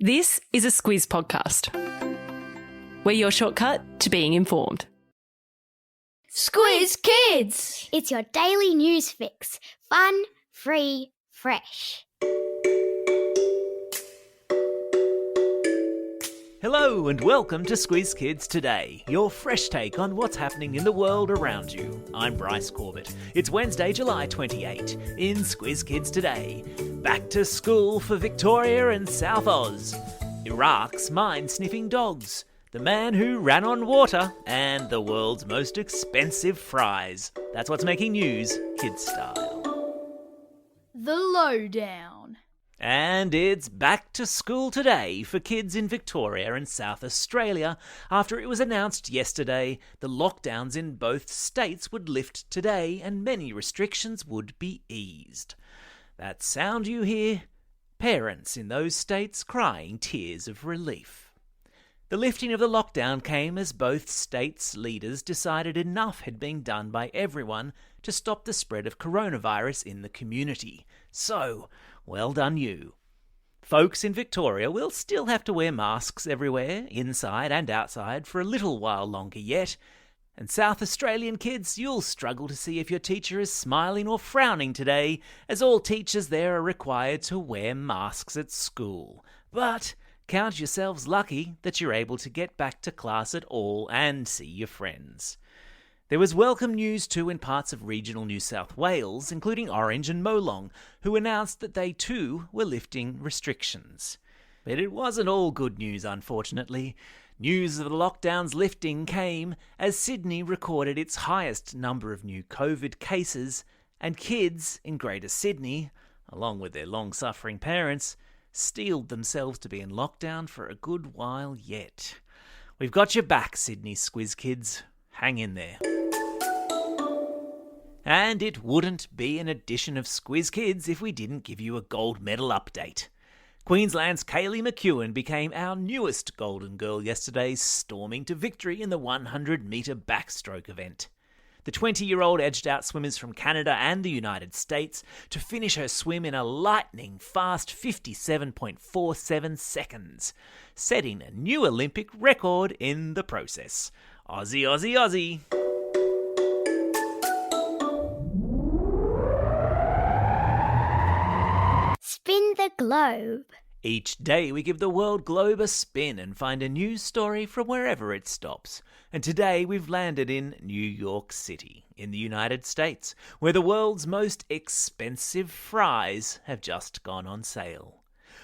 This is a Squiz podcast. We're your shortcut to being informed. Squiz Kids! It's your daily news fix. Fun, free, fresh. Hello and welcome to Squiz Kids Today, your fresh take on what's happening in the world around you. I'm Bryce Corbett. It's Wednesday, July 28. In Squiz Kids Today, back to school for Victoria and South Oz, Iraq's mine-sniffing dogs, the man who ran on water, and the world's most expensive fries. That's what's making news, kids style. The lowdown. And it's back to school today for kids in Victoria and South Australia after it was announced yesterday the lockdowns in both states would lift today and many restrictions would be eased. That sound you hear? Parents in those states crying tears of relief. The lifting of the lockdown came as both states' leaders decided enough had been done by everyone to stop the spread of coronavirus in the community. So, well done you. Folks in Victoria will still have to wear masks everywhere, inside and outside, for a little while longer yet. And South Australian kids, you'll struggle to see if your teacher is smiling or frowning today, as all teachers there are required to wear masks at school. But count yourselves lucky that you're able to get back to class at all and see your friends. There was welcome news too in parts of regional New South Wales, including Orange and Molong, who announced that they too were lifting restrictions. But it wasn't all good news, unfortunately. News of the lockdowns lifting came as Sydney recorded its highest number of new COVID cases, and kids in Greater Sydney, along with their long-suffering parents, steeled themselves to be in lockdown for a good while yet. We've got your back, Sydney Squiz Kids. Hang in there. And it wouldn't be an edition of Squiz Kids if we didn't give you a gold medal update. Queensland's Kaylee McEwen became our newest Golden Girl yesterday, storming to victory in the 100-metre backstroke event. The 20-year-old edged out swimmers from Canada and the United States to finish her swim in a lightning-fast 57.47 seconds, setting a new Olympic record in the process. Aussie, Aussie, Aussie! Spin the globe. Each day we give the world globe a spin and find a news story from wherever it stops. And today we've landed in New York City, in the United States, where the world's most expensive fries have just gone on sale.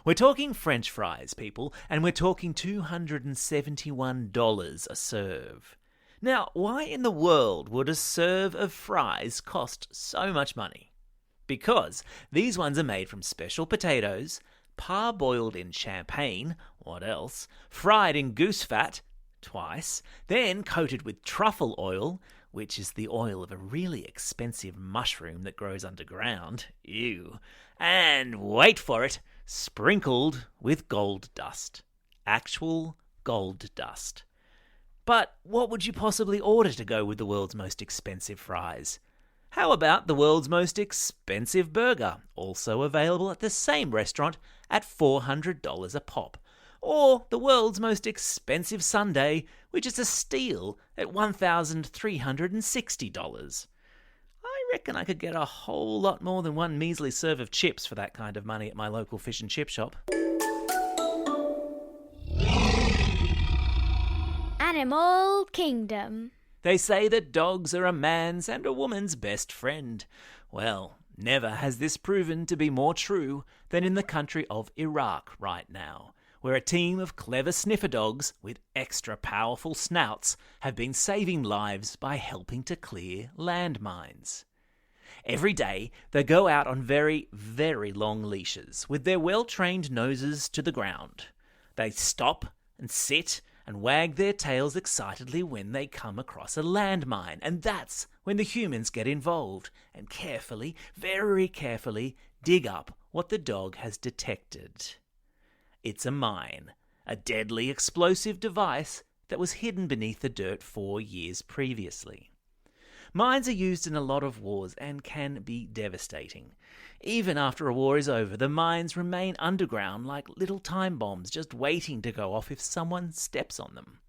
We're talking French fries, people, and we're talking $271 a serve. Now, why in the world would a serve of fries cost so much money? Because these ones are made from special potatoes, parboiled in champagne, what else, fried in goose fat, twice, then coated with truffle oil, which is the oil of a really expensive mushroom that grows underground, ew, and wait for it, sprinkled with gold dust. Actual gold dust. But what would you possibly order to go with the world's most expensive fries? How about the world's most expensive burger, also available at the same restaurant at $400 a pop? Or the world's most expensive sundae, which is a steal at $1,360. I reckon I could get a whole lot more than one measly serve of chips for that kind of money at my local fish and chip shop. Animal Kingdom. They say that dogs are a man's and a woman's best friend. Well, never has this proven to be more true than in the country of Iraq right now, where a team of clever sniffer dogs with extra powerful snouts have been saving lives by helping to clear landmines. Every day, they go out on very, very long leashes with their well-trained noses to the ground. They stop and sit and wag their tails excitedly when they come across a landmine, and that's when the humans get involved and carefully, very carefully, dig up what the dog has detected. It's a mine, a deadly explosive device that was hidden beneath the dirt 4 years previously. Mines are used in a lot of wars and can be devastating. Even after a war is over, the mines remain underground like little time bombs just waiting to go off if someone steps on them.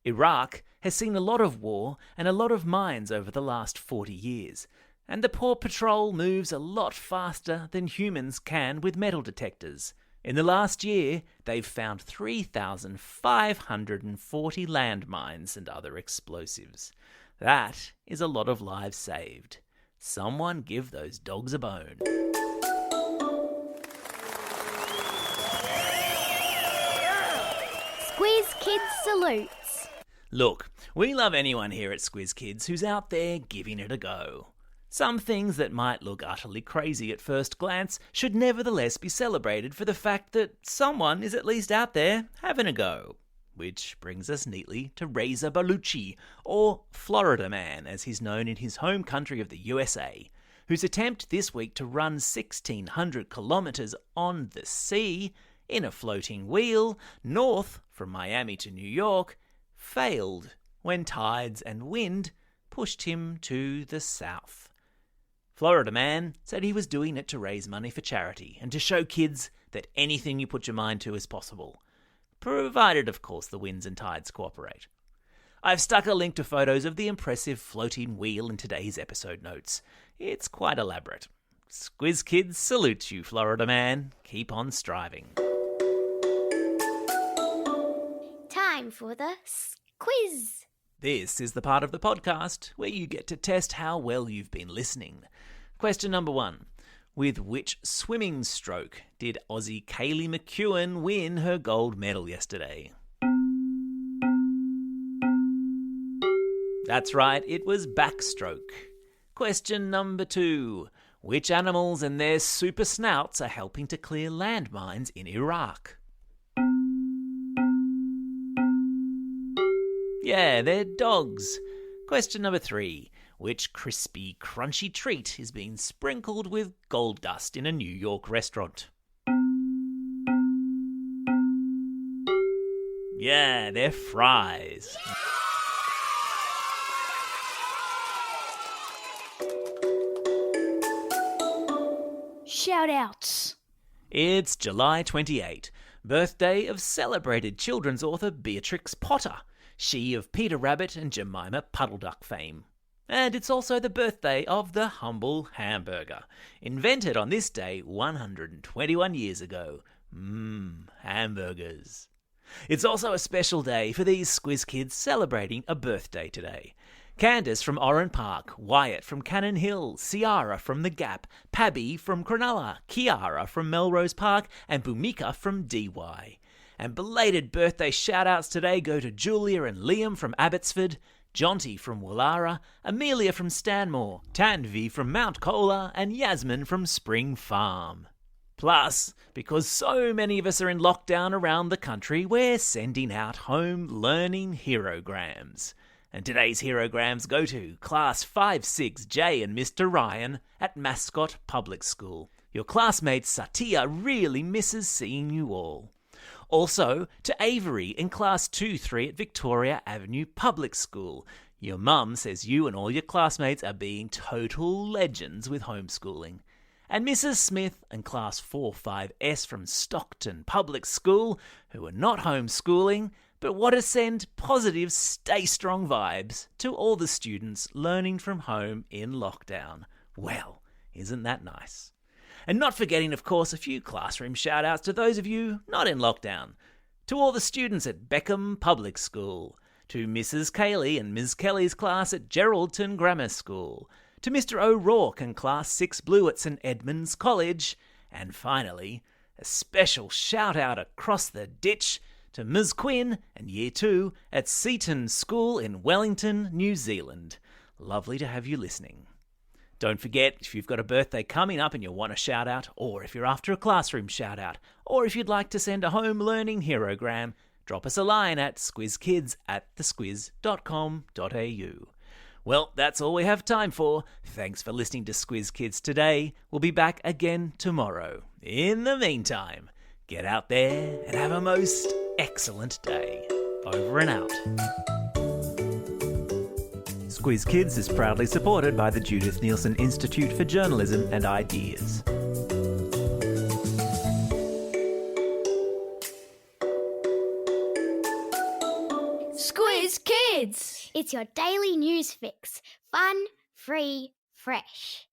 Iraq has seen a lot of war and a lot of mines over the last 40 years, and the Paw Patrol moves a lot faster than humans can with metal detectors. In the last year, they've found 3,540 landmines and other explosives. That is a lot of lives saved. Someone give those dogs a bone. Squiz Kids salutes. Look, we love anyone here at Squiz Kids who's out there giving it a go. Some things that might look utterly crazy at first glance should nevertheless be celebrated for the fact that someone is at least out there having a go. Which brings us neatly to Reza Baluchi, or Florida Man as he's known in his home country of the USA, whose attempt this week to run 1,600 kilometres on the sea in a floating wheel north from Miami to New York failed when tides and wind pushed him to the south. Florida Man said he was doing it to raise money for charity and to show kids that anything you put your mind to is possible, provided of course the winds and tides cooperate. I've stuck a link to photos of the impressive floating wheel in today's episode notes. It's quite elaborate. Squiz Kids salute you, Florida Man. Keep on striving. Time for the quiz. This is the part of the podcast where you get to test how well you've been listening. Question number 1. With which swimming stroke did Aussie Kaylee McEwen win her gold medal yesterday? That's right, it was backstroke. Question number 2. Which animals and their super snouts are helping to clear landmines in Iraq? Yeah, they're dogs. Question number 3. Which crispy, crunchy treat is being sprinkled with gold dust in a New York restaurant? Yeah, they're fries. Shout-outs. It's July 28, birthday of celebrated children's author Beatrix Potter, she of Peter Rabbit and Jemima Puddle Duck fame. And it's also the birthday of the humble hamburger, invented on this day 121 years ago. Hamburgers. It's also a special day for these Squiz Kids celebrating a birthday today. Candace from Oran Park, Wyatt from Cannon Hill, Ciara from The Gap, Pabby from Cronulla, Kiara from Melrose Park, and Bhumika from DY. And belated birthday shout-outs today go to Julia and Liam from Abbotsford, Jonty from Woollahra, Amelia from Stanmore, Tanvi from Mount Colah, and Yasmin from Spring Farm. Plus, because so many of us are in lockdown around the country, we're sending out home learning herograms. And today's herograms go to Class 5-6J and Mr. Ryan at Mascot Public School. Your classmate Satya really misses seeing you all. Also, to Avery in Class 2-3 at Victoria Avenue Public School. Your mum says you and all your classmates are being total legends with homeschooling. And Mrs. Smith and Class 4-5S from Stockton Public School, who are not homeschooling, but want to send positive stay strong vibes to all the students learning from home in lockdown. Well, isn't that nice? And not forgetting, of course, a few classroom shout-outs to those of you not in lockdown. To all the students at Beckham Public School. To Mrs. Cayley and Ms. Kelly's class at Geraldton Grammar School. To Mr. O'Rourke and Class 6 Blue at St Edmunds College. And finally, a special shout-out across the ditch to Ms. Quinn and Year 2 at Seaton School in Wellington, New Zealand. Lovely to have you listening. Don't forget, if you've got a birthday coming up and you want a shout-out, or if you're after a classroom shout-out, or if you'd like to send a home learning herogram, drop us a line at squizkids@thesquiz.com.au. Well, that's all we have time for. Thanks for listening to Squiz Kids today. We'll be back again tomorrow. In the meantime, get out there and have a most excellent day. Over and out. Squiz Kids is proudly supported by the Judith Neilson Institute for Journalism and Ideas. Squiz Kids! It's your daily news fix. Fun, free, fresh.